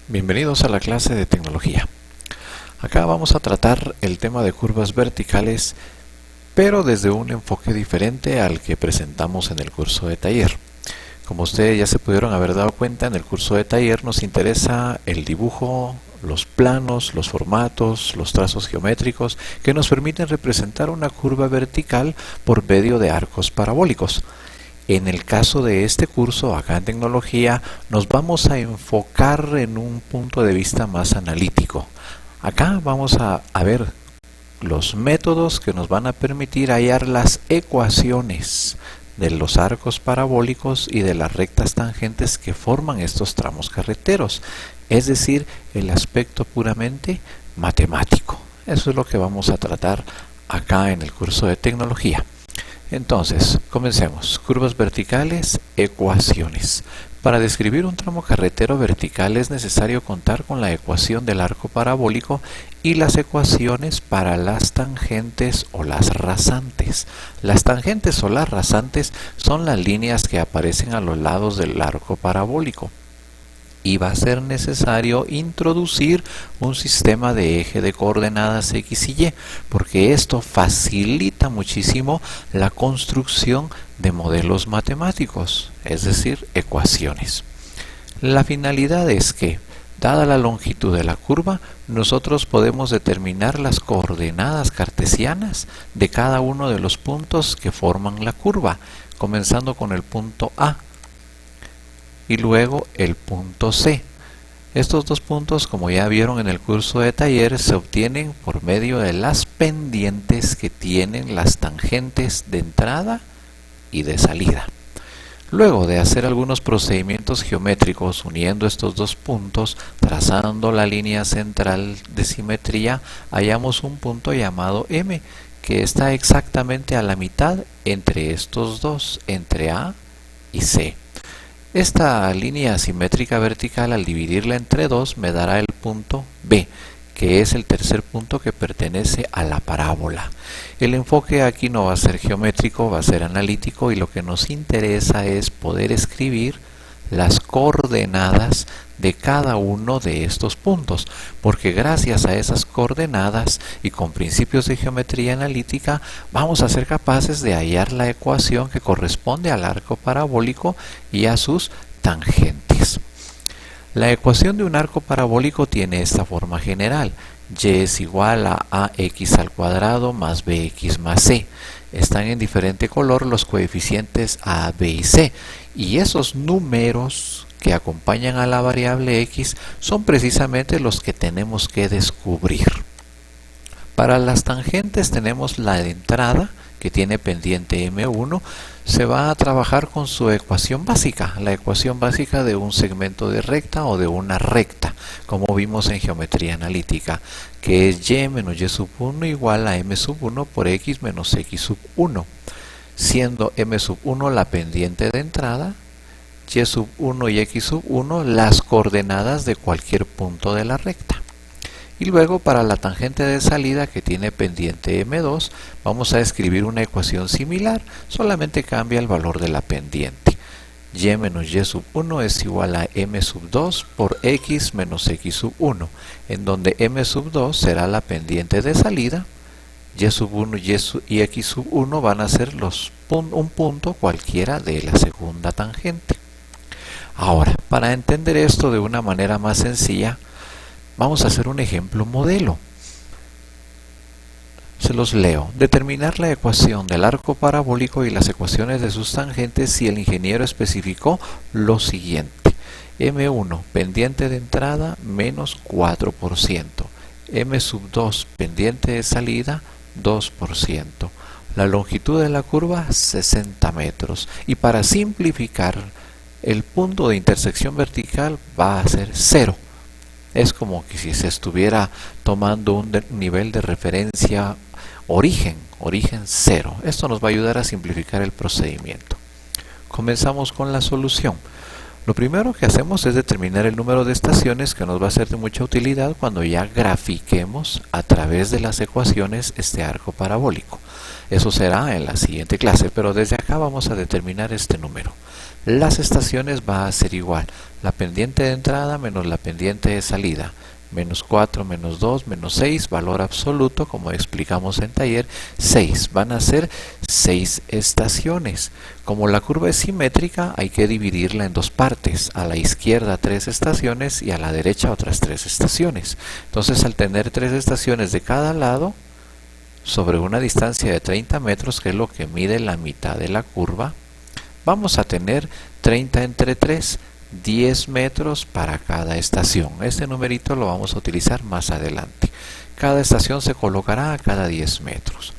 Bienvenidos a la clase de tecnología. Acá vamos a tratar el tema de curvas verticales, pero desde un enfoque diferente al que presentamos en el curso de taller. Como ustedes ya se pudieron haber dado cuenta, en el curso de taller nos interesa el dibujo, los planos, los formatos, los trazos geométricos que nos permiten representar una curva vertical por medio de arcos parabólicos. En el caso de este curso, acá en tecnología, nos vamos a enfocar en un punto de vista más analítico. Acá vamos a ver los métodos que nos van a permitir hallar las ecuaciones de los arcos parabólicos y de las rectas tangentes que forman estos tramos carreteros, es decir, el aspecto puramente matemático. Eso es lo que vamos a tratar acá en el curso de tecnología. Entonces, comencemos. Curvas verticales, ecuaciones. Para describir un tramo carretero vertical es necesario contar con la ecuación del arco parabólico y las ecuaciones para las tangentes o las rasantes. Las tangentes o las rasantes son las líneas que aparecen a los lados del arco parabólico. Y va a ser necesario introducir un sistema de eje de coordenadas X y Y, porque esto facilita muchísimo la construcción de modelos matemáticos, es decir, ecuaciones. La finalidad es que, dada la longitud de la curva, nosotros podemos determinar las coordenadas cartesianas de cada uno de los puntos que forman la curva, comenzando con el punto A y luego el punto C. Estos dos puntos, como ya vieron en el curso de taller, se obtienen por medio de las pendientes que tienen las tangentes de entrada y de salida. Luego de hacer algunos procedimientos geométricos uniendo estos dos puntos, trazando la línea central de simetría, hallamos un punto llamado M, que está exactamente a la mitad entre estos dos, entre A y C. Esta línea simétrica vertical, al dividirla entre dos, me dará el punto B, que es el tercer punto que pertenece a la parábola. El enfoque aquí no va a ser geométrico, va a ser analítico, y lo que nos interesa es poder escribir las coordenadas de cada uno de estos puntos, porque gracias a esas coordenadas y con principios de geometría analítica vamos a ser capaces de hallar la ecuación que corresponde al arco parabólico y a sus tangentes. La ecuación de un arco parabólico tiene esta forma general: y es igual a ax al cuadrado más bx más c. Están en diferente color los coeficientes a, b y c, y esos números que acompañan a la variable x son precisamente los que tenemos que descubrir. Para las tangentes tenemos la de entrada, que tiene pendiente m1, se va a trabajar con su ecuación básica, la ecuación básica de un segmento de recta o de una recta, como vimos en geometría analítica, que es y menos y sub 1 igual a m sub 1 por x menos x sub 1, siendo m sub 1 la pendiente de entrada, y sub 1 y x sub 1 las coordenadas de cualquier punto de la recta. Y luego para la tangente de salida, que tiene pendiente m2, vamos a escribir una ecuación similar, solamente cambia el valor de la pendiente. Y menos y sub 1 es igual a m sub 2 por x menos x sub 1, en donde m sub 2 será la pendiente de salida, y sub 1 y x sub 1 van a ser un punto cualquiera de la segunda tangente. Ahora, para entender esto de una manera más sencilla, vamos a hacer un ejemplo modelo. Se los leo. Determinar la ecuación del arco parabólico y las ecuaciones de sus tangentes si el ingeniero especificó lo siguiente: m1, pendiente de entrada, menos 4%. m sub 2, pendiente de salida, 2%. La longitud de la curva, 60 metros. Y para simplificar, el punto de intersección vertical va a ser 0. Es como que si se estuviera tomando un nivel de referencia origen 0. Esto nos va a ayudar a simplificar el procedimiento. Comenzamos con la solución. Lo primero que hacemos es determinar el número de estaciones, que nos va a ser de mucha utilidad cuando ya grafiquemos a través de las ecuaciones este arco parabólico. Eso será en la siguiente clase, pero desde acá vamos a determinar este número. Las estaciones va a ser igual la pendiente de entrada menos la pendiente de salida. Menos 4, menos 2, menos 6, valor absoluto, como explicamos en taller, 6. Van a ser 6 estaciones. Como la curva es simétrica, hay que dividirla en dos partes. A la izquierda 3 estaciones y a la derecha otras 3 estaciones. Entonces, al tener 3 estaciones de cada lado, sobre una distancia de 30 metros, que es lo que mide la mitad de la curva, vamos a tener 30 entre 3, 10 metros para cada estación. Este numerito lo vamos a utilizar más adelante. Cada estación se colocará a cada 10 metros.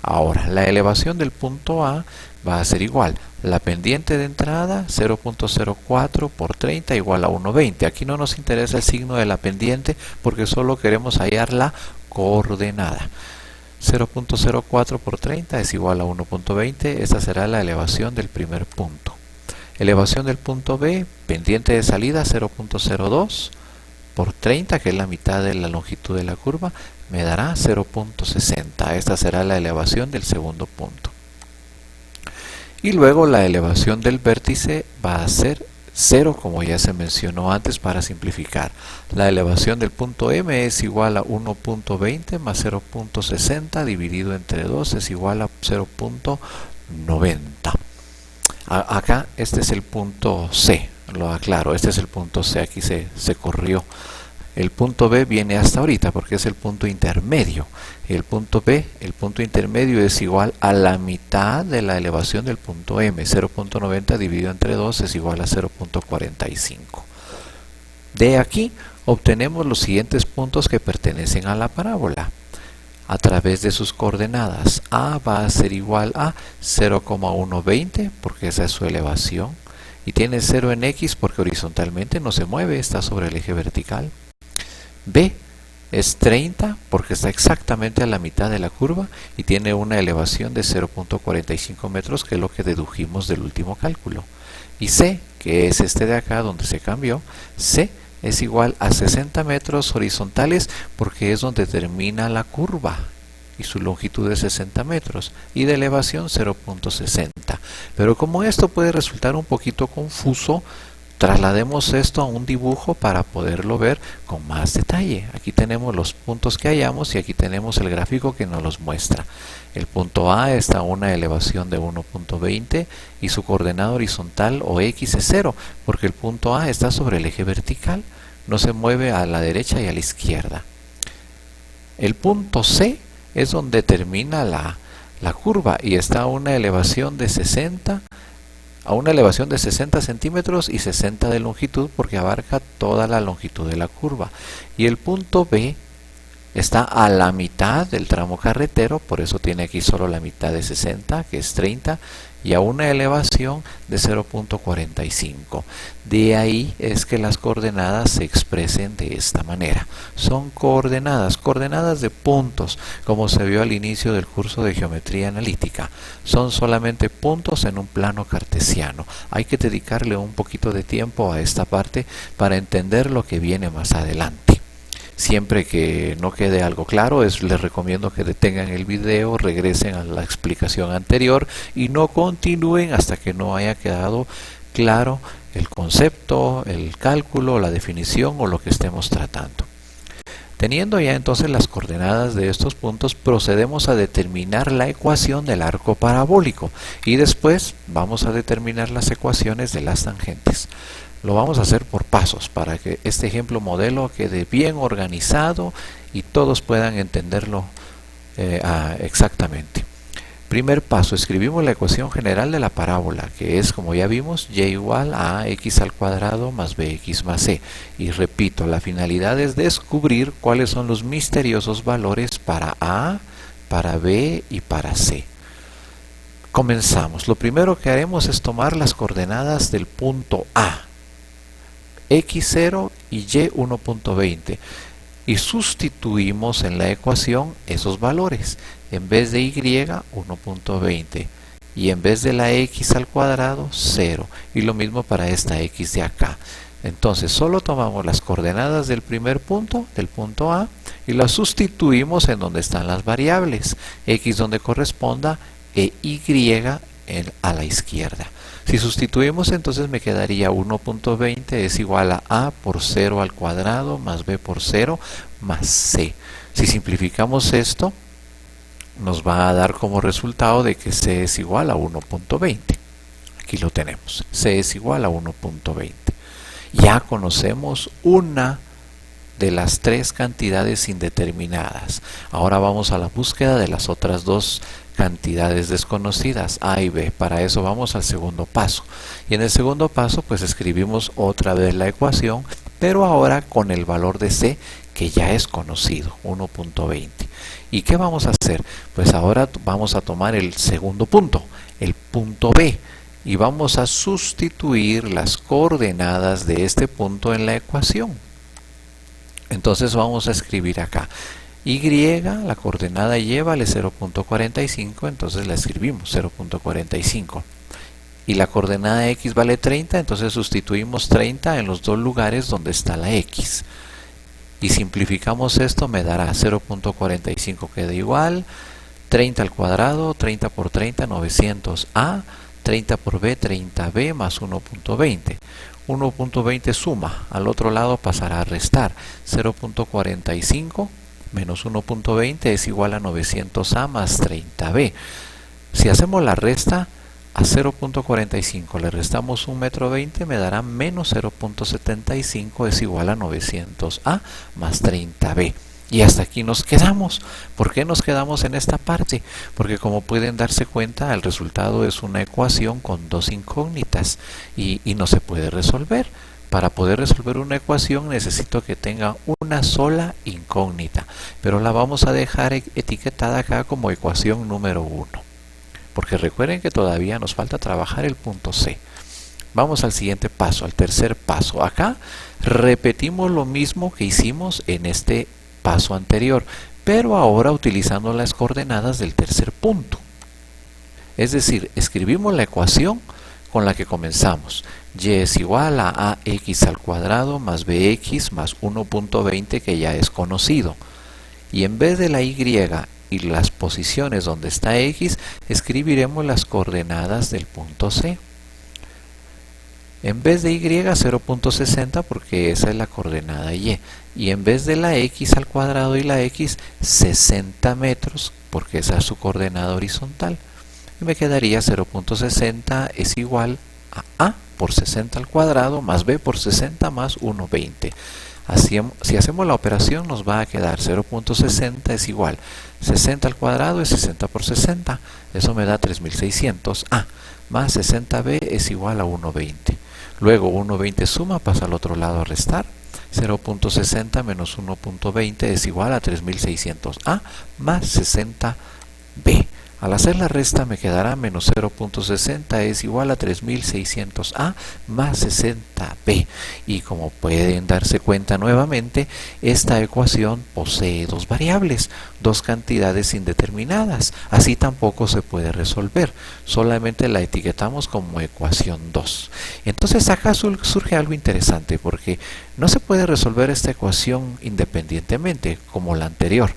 Ahora, la elevación del punto A va a ser igual. La pendiente de entrada 0.04 por 30 igual a 1.20. Aquí no nos interesa el signo de la pendiente porque solo queremos hallar la coordenada. 0.04 por 30 es igual a 1.20. Esta será la elevación del primer punto. Elevación del punto B, pendiente de salida 0.02 por 30, que es la mitad de la longitud de la curva, me dará 0.60. Esta será la elevación del segundo punto. Y luego la elevación del vértice va a ser 0, como ya se mencionó antes para simplificar. La elevación del punto M es igual a 1.20 más 0.60 dividido entre 2 es igual a 0.90. Acá este es el punto C, lo aclaro, este es el punto C, aquí se corrió. El punto B viene hasta ahorita porque es el punto intermedio. El punto B, el punto intermedio, es igual a la mitad de la elevación del punto M. 0.90 dividido entre 2 es igual a 0.45. De aquí obtenemos los siguientes puntos que pertenecen a la parábola. A través de sus coordenadas, A va a ser igual a 0,120 porque esa es su elevación, y tiene 0 en X porque horizontalmente no se mueve, está sobre el eje vertical. B es 30 porque está exactamente a la mitad de la curva y tiene una elevación de 0.45 metros, que es lo que dedujimos del último cálculo. Y C, que es este de acá donde se cambió, C es igual a 60 metros horizontales porque es donde termina la curva y su longitud es 60 metros y de elevación 0.60. Pero como esto puede resultar un poquito confuso, traslademos esto a un dibujo para poderlo ver con más detalle. Aquí tenemos los puntos que hallamos y aquí tenemos el gráfico que nos los muestra. El punto A está a una elevación de 1.20 y su coordenada horizontal o X es 0 porque el punto A está sobre el eje vertical, no se mueve a la derecha y a la izquierda. El punto C es donde termina la curva y está a una elevación de 60 centímetros y 60 de longitud porque abarca toda la longitud de la curva. Y el punto B está a la mitad del tramo carretero, por eso tiene aquí solo la mitad de 60, que es 30, y a una elevación de 0.45. De ahí es que las coordenadas se expresen de esta manera. Son coordenadas de puntos, como se vio al inicio del curso de geometría analítica. Son solamente puntos en un plano cartesiano. Hay que dedicarle un poquito de tiempo a esta parte para entender lo que viene más adelante. Siempre que no quede algo claro, les recomiendo que detengan el video, regresen a la explicación anterior y no continúen hasta que no haya quedado claro el concepto, el cálculo, la definición o lo que estemos tratando. Teniendo ya entonces las coordenadas de estos puntos, procedemos a determinar la ecuación del arco parabólico y después vamos a determinar las ecuaciones de las tangentes. Lo vamos a hacer por pasos para que este ejemplo modelo quede bien organizado y todos puedan entenderlo exactamente. Primer paso, escribimos la ecuación general de la parábola, que es, como ya vimos, y igual a x al cuadrado más bx más c. Y repito, la finalidad es descubrir cuáles son los misteriosos valores para a, para b y para c. Comenzamos. Lo primero que haremos es tomar las coordenadas del punto A, x0 y y 1.20, y sustituimos en la ecuación esos valores. En vez de y, 1.20, y en vez de la x al cuadrado, 0, y lo mismo para esta x de acá. Entonces solo tomamos las coordenadas del primer punto, del punto A, y las sustituimos en donde están las variables, x donde corresponda e y a la izquierda. Si sustituimos, entonces me quedaría 1.20 es igual a por 0 al cuadrado más b por 0 más c. Si simplificamos esto, nos va a dar como resultado de que c es igual a 1.20. Aquí lo tenemos, c es igual a 1.20. Ya conocemos una de las tres cantidades indeterminadas. Ahora vamos a la búsqueda de las otras dos cantidades desconocidas, a y b. Para eso vamos al segundo paso. Y en el segundo paso pues escribimos otra vez la ecuación, pero ahora con el valor de c que ya es conocido, 1.20. ¿Y qué vamos a hacer? Pues ahora vamos a tomar el segundo punto, el punto b, y vamos a sustituir las coordenadas de este punto en la ecuación. Entonces vamos a escribir acá y, la coordenada y vale 0.45, entonces la escribimos 0.45. Y la coordenada x vale 30, entonces sustituimos 30 en los dos lugares donde está la x. Y simplificamos esto, me dará 0.45 queda igual, 30 al cuadrado, 30 por 30, 900a, 30 por b, 30b más 1.20. 1.20 suma, al otro lado pasará a restar. 0.45 menos 1.20 es igual a 900a más 30b. Si hacemos la resta, a 0.45 le restamos 1,20 m, me dará menos 0.75 es igual a 900a más 30b. Y hasta aquí nos quedamos. ¿Por qué nos quedamos en esta parte? Porque como pueden darse cuenta, el resultado es una ecuación con dos incógnitas y no se puede resolver. Para poder resolver una ecuación necesito que tenga una sola incógnita, pero la vamos a dejar etiquetada acá como ecuación número 1. Porque recuerden que todavía nos falta trabajar el punto C. Vamos al siguiente paso, al tercer paso. Acá repetimos lo mismo que hicimos en este paso anterior, pero ahora utilizando las coordenadas del tercer punto. Es decir, escribimos la ecuación con la que comenzamos. Y es igual a ax al cuadrado más bx más 1.20 que ya es conocido. Y en vez de la y y las posiciones donde está x, escribiremos las coordenadas del punto C. En vez de y, 0.60 porque esa es la coordenada y. Y en vez de la x al cuadrado y la x, 60 metros porque esa es su coordenada horizontal. Y me quedaría 0.60 es igual a por 60 al cuadrado más b por 60 más 1,20. Si hacemos la operación nos va a quedar 0.60 es igual 60 al cuadrado es 60 por 60, eso me da 3600a, más 60b es igual a 1,20. Luego 1,20 suma, pasa al otro lado a restar, 0.60 menos 1.20 es igual a 3600a más 60b. Al hacer la resta me quedará menos 0.60 es igual a 3600a más 60b. Y como pueden darse cuenta nuevamente, esta ecuación posee dos variables, dos cantidades indeterminadas. Así tampoco se puede resolver, solamente la etiquetamos como ecuación 2. Entonces acá surge algo interesante porque no se puede resolver esta ecuación independientemente como la anterior,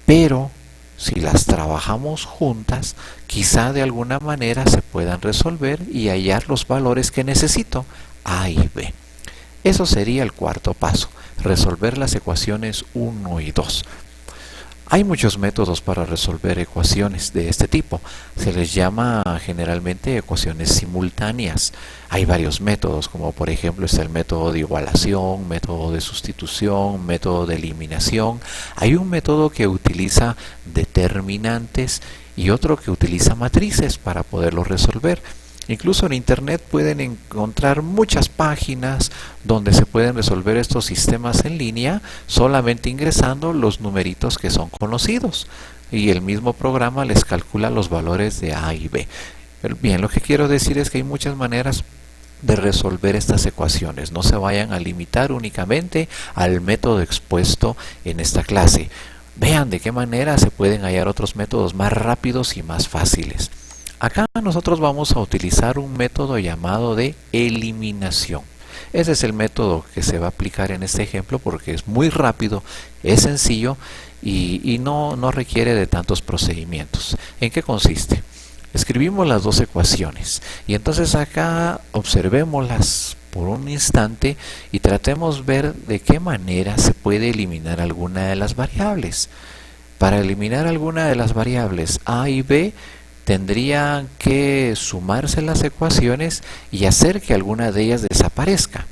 pero si las trabajamos juntas, quizá de alguna manera se puedan resolver y hallar los valores que necesito, a y b. Eso sería el cuarto paso, resolver las ecuaciones 1 y 2. Hay muchos métodos para resolver ecuaciones de este tipo. Se les llama generalmente ecuaciones simultáneas. Hay varios métodos, como por ejemplo está el método de igualación, método de sustitución, método de eliminación. Hay un método que utiliza determinantes y otro que utiliza matrices para poderlo resolver. Incluso en internet pueden encontrar muchas páginas donde se pueden resolver estos sistemas en línea solamente ingresando los numeritos que son conocidos y el mismo programa les calcula los valores de a y b. Pero bien, lo que quiero decir es que hay muchas maneras de resolver estas ecuaciones. No se vayan a limitar únicamente al método expuesto en esta clase. Vean de qué manera se pueden hallar otros métodos más rápidos y más fáciles. Acá nosotros vamos a utilizar un método llamado de eliminación. Ese es el método que se va a aplicar en este ejemplo porque es muy rápido, es sencillo y no requiere de tantos procedimientos. ¿En qué consiste? Escribimos las dos ecuaciones y entonces acá observémoslas por un instante y tratemos ver de qué manera se puede eliminar alguna de las variables. Para eliminar alguna de las variables a y b tendrían que sumarse las ecuaciones y hacer que alguna de ellas desaparezca.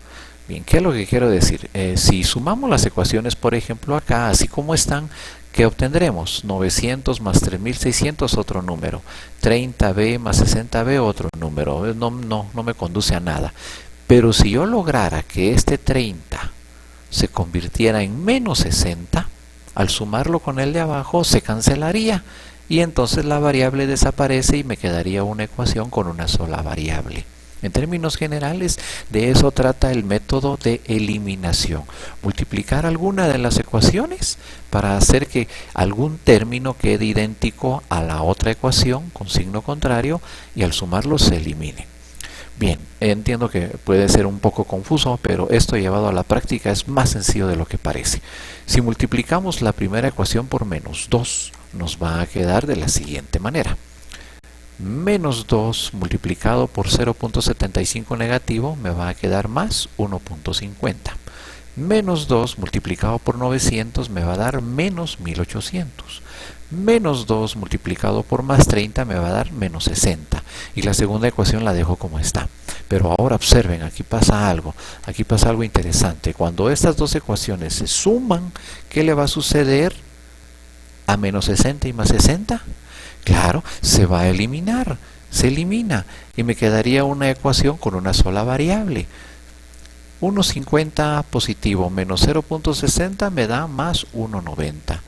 Bien, ¿qué es lo que quiero decir? Si sumamos las ecuaciones, por ejemplo, acá, así como están, ¿qué obtendremos? 900 más 3600, otro número. 30b más 60b, otro número. No me conduce a nada. Pero si yo lograra que este 30 se convirtiera en menos 60, al sumarlo con el de abajo se cancelaría y entonces la variable desaparece y me quedaría una ecuación con una sola variable. En términos generales, de eso trata el método de eliminación. Multiplicar alguna de las ecuaciones para hacer que algún término quede idéntico a la otra ecuación con signo contrario y al sumarlo se elimine. Bien, entiendo que puede ser un poco confuso, pero esto llevado a la práctica es más sencillo de lo que parece. Si multiplicamos la primera ecuación por menos 2, nos va a quedar de la siguiente manera. Menos 2 multiplicado por 0.75 negativo me va a quedar más 1.50. Menos 2 multiplicado por 900 me va a dar menos 1800. Menos 2 multiplicado por más 30 me va a dar menos 60. Y la segunda ecuación la dejo como está. Pero ahora observen, aquí pasa algo interesante. Cuando estas dos ecuaciones se suman, ¿qué le va a suceder a menos 60 y más 60? Claro, se va a eliminar, se elimina y me quedaría una ecuación con una sola variable. 1,50 positivo menos 0.60 me da más 1,90.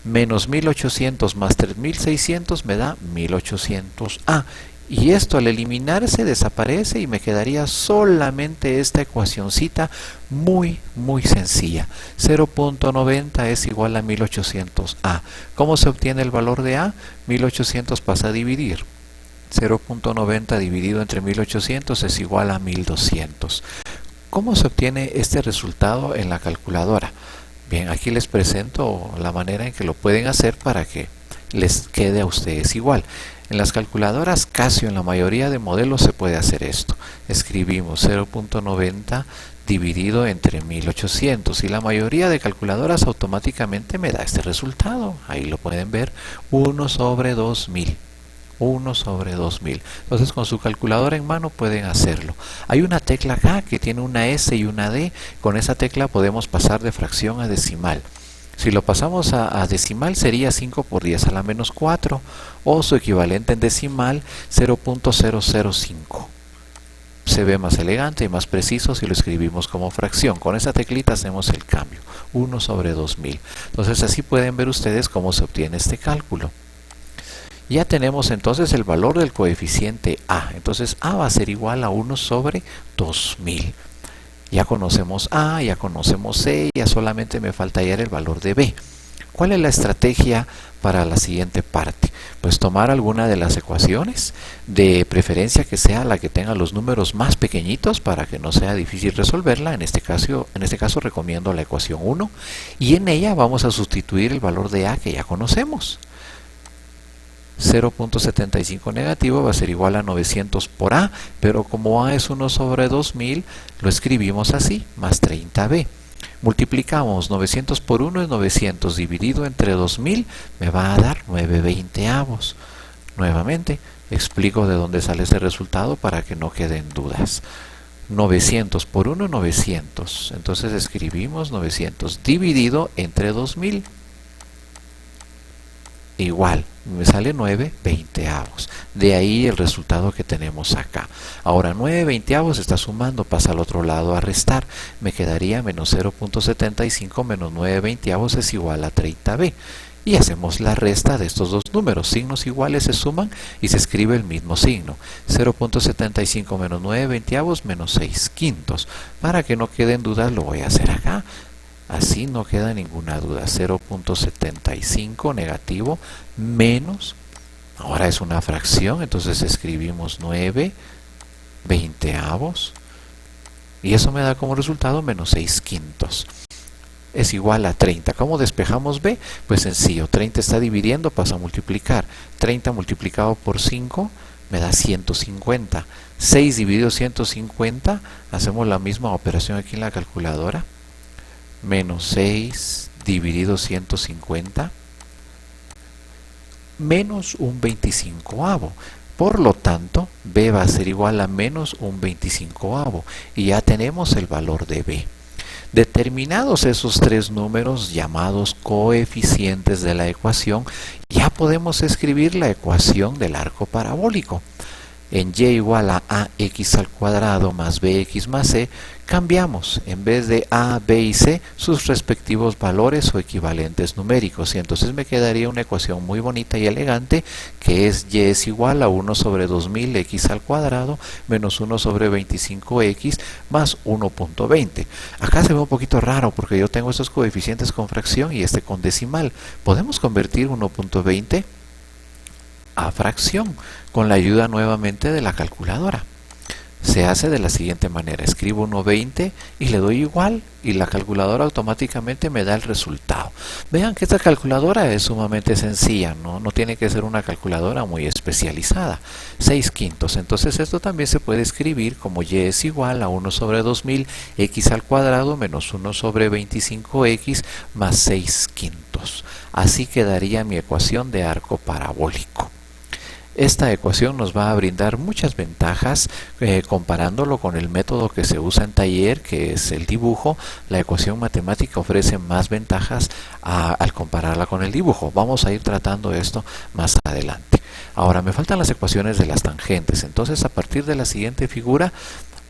Menos 1800 más 3600 me da 1800a. Y esto al eliminarse desaparece y me quedaría solamente esta ecuacioncita muy sencilla. 0.90 es igual a 1800a. ¿Cómo se obtiene el valor de a? 1800 pasa a dividir. 0.90 dividido entre 1800 es igual a 1200. ¿Cómo se obtiene este resultado en la calculadora? Bien, aquí les presento la manera en que lo pueden hacer para que les quede a ustedes igual. En las calculadoras Casio, en la mayoría de modelos se puede hacer esto. Escribimos 0.90 dividido entre 1800 y la mayoría de calculadoras automáticamente me da este resultado. Ahí lo pueden ver, 1 sobre 2000. 1 sobre 2000. Entonces con su calculadora en mano pueden hacerlo. Hay una tecla acá que tiene una S y una D. Con esa tecla podemos pasar de fracción a decimal. Si lo pasamos a decimal sería 5 por 10 a la menos 4 o su equivalente en decimal 0.005. Se ve más elegante y más preciso si lo escribimos como fracción. Con esa teclita hacemos el cambio, 1 sobre 2000. Entonces así pueden ver ustedes cómo se obtiene este cálculo. Ya tenemos entonces el valor del coeficiente a. Entonces a va a ser igual a 1 sobre 2000. Ya conocemos a, ya conocemos c, ya solamente me falta hallar el valor de b. ¿Cuál es la estrategia para la siguiente parte? Pues tomar alguna de las ecuaciones, de preferencia que sea la que tenga los números más pequeñitos para que no sea difícil resolverla. En este caso recomiendo la ecuación 1 y en ella vamos a sustituir el valor de a que ya conocemos. 0.75 negativo va a ser igual a 900 por a, pero como a es 1 sobre 2000, lo escribimos así, más 30b. Multiplicamos 900 por 1 es 900, dividido entre 2000 me va a dar 9/20. Nuevamente, explico de dónde sale ese resultado para que no queden dudas. 900 por 1, 900. Entonces escribimos 900 dividido entre 2000. Igual, me sale 9/20. De ahí el resultado que tenemos acá. Ahora 9/20 está sumando, pasa al otro lado a restar. Me quedaría menos 0.75 menos 9/20 es igual a 30b. Y hacemos la resta de estos dos números. Signos iguales se suman y se escribe el mismo signo. 0.75 menos 9/20 menos 6/5. Para que no queden dudas lo voy a hacer acá. Así no queda ninguna duda. 0.75 negativo menos, ahora es una fracción, entonces escribimos 9/20 y eso me da como resultado menos 6/5. es igual a 30. ¿Cómo despejamos b? Pues sencillo, 30 está dividiendo, pasa a multiplicar. 30 multiplicado por 5 me da 150. 6 dividido 150, hacemos la misma operación aquí en la calculadora. Menos 6 dividido 150, menos un 25avo. Por lo tanto, b va a ser igual a menos un 25avo. Y ya tenemos el valor de b. Determinados esos tres números llamados coeficientes de la ecuación, ya podemos escribir la ecuación del arco parabólico. En y igual a ax al cuadrado más bx más c, cambiamos en vez de a, b y c sus respectivos valores o equivalentes numéricos, y entonces me quedaría una ecuación muy bonita y elegante que es y es igual a 1 sobre 2000 x al cuadrado menos 1 sobre 25x más 1.20. Acá se ve un poquito raro porque yo tengo estos coeficientes con fracción y este con decimal. Podemos convertir 1.20 a fracción con la ayuda nuevamente de la calculadora. Se hace de la siguiente manera: escribo 1.20 y le doy igual y la calculadora automáticamente me da el resultado. Vean que esta calculadora es sumamente sencilla, no tiene que ser una calculadora muy especializada. 6/5. Entonces esto también se puede escribir como y es igual a 1 sobre 2000 x al cuadrado menos 1 sobre 25x más 6/5. Así quedaría mi ecuación de arco parabólico. Esta ecuación nos va a brindar muchas ventajas comparándolo con el método que se usa en taller, que es el dibujo. La ecuación matemática ofrece más ventajas al compararla con el dibujo. Vamos a ir tratando esto más adelante. Ahora me faltan las ecuaciones de las tangentes. Entonces, a partir de la siguiente figura,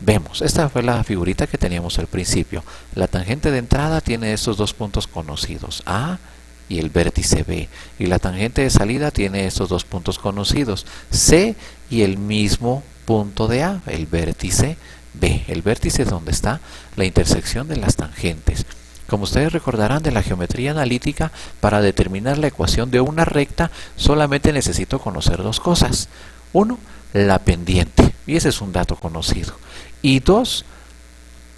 vemos, esta fue la figurita que teníamos al principio. La tangente de entrada tiene estos dos puntos conocidos, A y el vértice B, y la tangente de salida tiene estos dos puntos conocidos, C y el mismo punto de A, el vértice B. El vértice es donde está la intersección de las tangentes. Como ustedes recordarán de la geometría analítica, para determinar la ecuación de una recta solamente necesito conocer dos cosas. Uno, la pendiente, y ese es un dato conocido, y dos,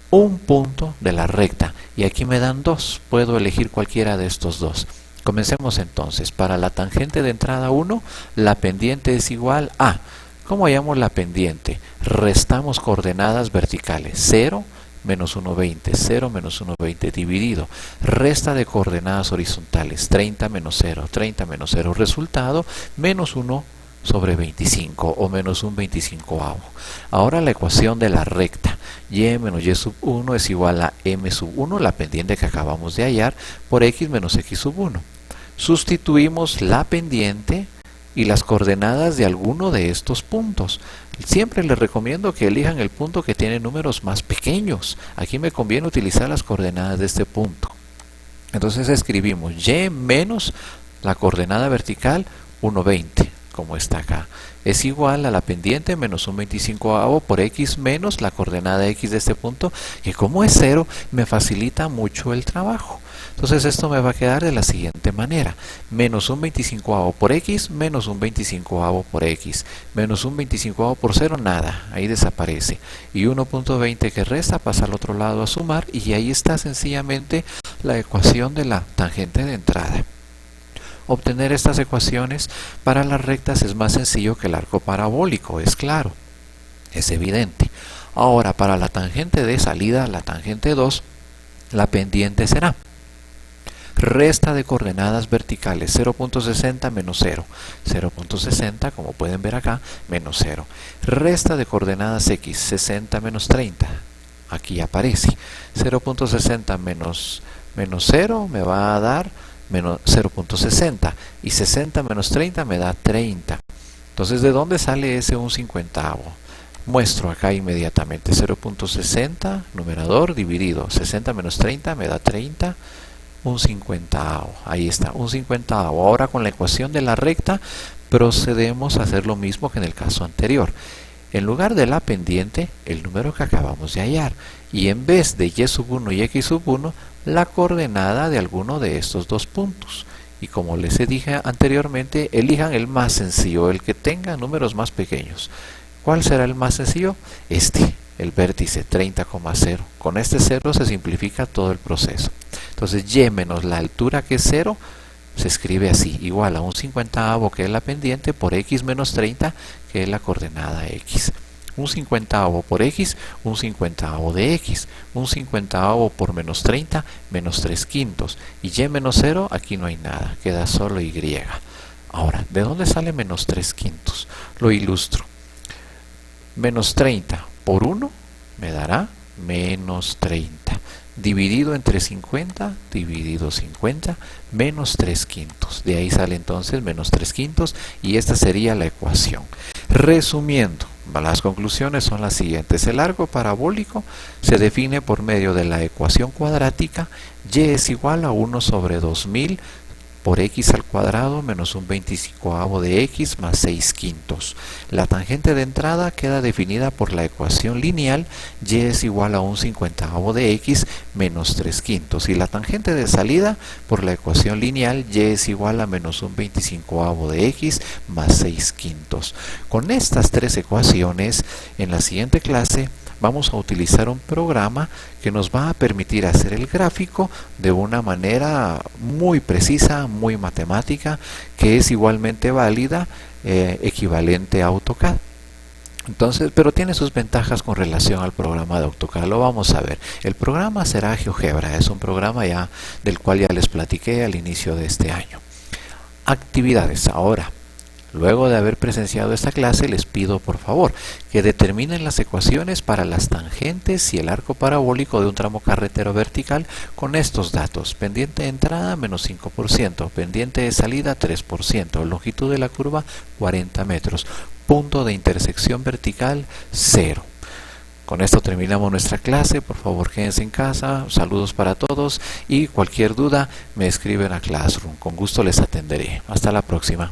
un punto de la recta, y aquí me dan dos, puedo elegir cualquiera de estos dos. Comencemos entonces. Para la tangente de entrada 1, la pendiente es igual a, ¿cómo hallamos la pendiente? Restamos coordenadas verticales, 0 menos 1,20, 0 menos 1,20 dividido, resta de coordenadas horizontales, 30 menos 0, 30 menos 0, resultado, menos 1 sobre 25 o menos un 25avo. Ahora la ecuación de la recta, y menos y sub 1 es igual a m sub 1, la pendiente que acabamos de hallar, por x menos x sub 1. Sustituimos la pendiente y las coordenadas de alguno de estos puntos. Siempre les recomiendo que elijan el punto que tiene números más pequeños. Aquí me conviene utilizar las coordenadas de este punto. Entonces escribimos y menos la coordenada vertical 1,20, como está acá, es igual a la pendiente menos un 25avo por x menos la coordenada x de este punto, que como es 0 me facilita mucho el trabajo. Entonces esto me va a quedar de la siguiente manera: menos un 25avo por x menos un 25avo por x, menos un 25avo por 0, nada, ahí desaparece, y 1.20 que resta pasa al otro lado a sumar, y ahí está sencillamente la ecuación de la tangente de entrada. Obtener estas ecuaciones para las rectas es más sencillo que el arco parabólico, es claro, es evidente. Ahora, para la tangente de salida, la tangente 2, la pendiente será resta de coordenadas verticales, 0.60 menos 0, 0.60, como pueden ver acá, menos 0. Resta de coordenadas x, 60 menos 30, aquí aparece, 0.60 menos 0 me va a dar menos 0.60, y 60 menos 30 me da 30. Entonces, ¿de dónde sale ese un 50avo? Muestro acá inmediatamente, 0.60 numerador dividido 60 menos 30 me da 30, un 50avo, ahí está, un 50avo. Ahora con la ecuación de la recta procedemos a hacer lo mismo que en el caso anterior. En lugar de la pendiente, el número que acabamos de hallar, y en vez de y sub 1 y x sub 1, la coordenada de alguno de estos dos puntos. Y como les dije anteriormente, elijan el más sencillo, el que tenga números más pequeños. ¿Cuál será el más sencillo? Este, el vértice 30,0. Con este 0 se simplifica todo el proceso. Entonces y menos la altura, que es 0, se escribe así, igual a un 50avo, que es la pendiente, por x menos 30, que es la coordenada x. Un 50avo por x, un 50avo de x. Un 50avo por menos 30, menos 3 quintos. Y menos 0, aquí no hay nada, queda solo y. Ahora, ¿de dónde sale menos 3 quintos? Lo ilustro. Menos 30 por 1 me dará menos 30. Dividido entre 50, dividido 50, menos 3 quintos. De ahí sale entonces menos 3 quintos y esta sería la ecuación. Resumiendo, las conclusiones son las siguientes. El arco parabólico se define por medio de la ecuación cuadrática y es igual a 1 sobre 2000 por x al cuadrado menos un 25avo de x más 6 quintos. La tangente de entrada queda definida por la ecuación lineal y es igual a un 50avo de x menos 3 quintos. Y la tangente de salida por la ecuación lineal y es igual a menos un 25avo de x más 6 quintos. Con estas tres ecuaciones, en la siguiente clase vamos a utilizar un programa que nos va a permitir hacer el gráfico de una manera muy precisa, muy matemática, que es igualmente válida, equivalente a AutoCAD. Entonces, pero tiene sus ventajas con relación al programa de AutoCAD. Lo vamos a ver. El programa será GeoGebra, es un programa ya del cual ya les platiqué al inicio de este año. Actividades. Ahora, luego de haber presenciado esta clase, les pido por favor que determinen las ecuaciones para las tangentes y el arco parabólico de un tramo carretero vertical con estos datos: pendiente de entrada menos 5%, pendiente de salida 3%, longitud de la curva 40 metros, punto de intersección vertical 0. Con esto terminamos nuestra clase. Por favor, quédense en casa. Saludos para todos y cualquier duda me escriben a Classroom. Con gusto les atenderé. Hasta la próxima.